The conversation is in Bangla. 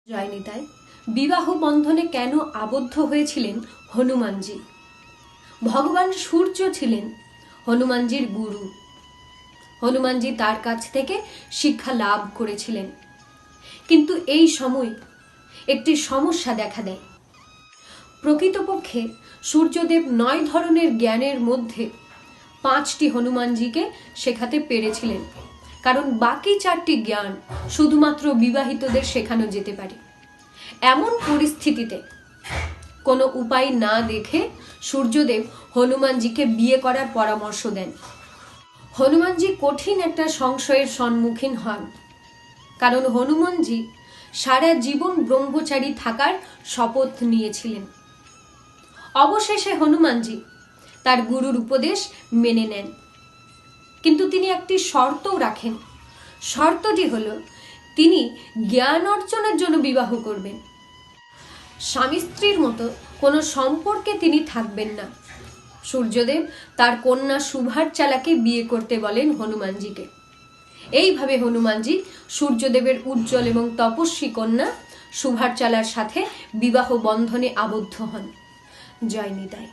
জয় নিতাই। বিবাহ বন্ধনে কেন আবদ্ধ হয়েছিলেন হনুমানজি? ভগবান সূর্য ছিলেন হনুমানজির গুরু। হনুমানজি তার কাছ থেকে শিক্ষা লাভ করেছিলেন, কিন্তু এই সময় একটি সমস্যা দেখা দেয়। প্রকৃতপক্ষে সূর্যদেব 9 ধরনের জ্ঞানের মধ্যে 5টি হনুমানজিকে শেখাতে পেরেছিলেন, কারণ বাকি 4টি জ্ঞান শুধুমাত্র বিবাহিতদের শেখানো যেতে পারে। এমন পরিস্থিতিতে কোনো উপায় না দেখে সূর্যদেব হনুমানজিকে বিয়ে করার পরামর্শ দেন। হনুমানজি কঠিন একটা সংশয়ের সম্মুখীন হন, কারণ হনুমানজি সারা জীবন ব্রহ্মচারী থাকার শপথ নিয়েছিলেন। অবশেষে হনুমানজি তার গুরুর উপদেশ মেনে নেন, কিন্তু তিনি একটি শর্তও রাখেন। শর্তটি হলো, তিনি জ্ঞান অর্জনের জন্য বিবাহ করবেন। স্বামী স্ত্রীর মতো কোনো সম্পর্কে তিনি থাকবেন না। সূর্যদেব তার কন্যা সুভারচালাকে বিয়ে করতে বলেন হনুমানজিকে। এইভাবে হনুমানজি সূর্যদেবের উজ্জ্বল এবং তপস্বী কন্যা সুভারচালার সাথে বিবাহ বন্ধনে আবদ্ধ হন। জয় নিতাই।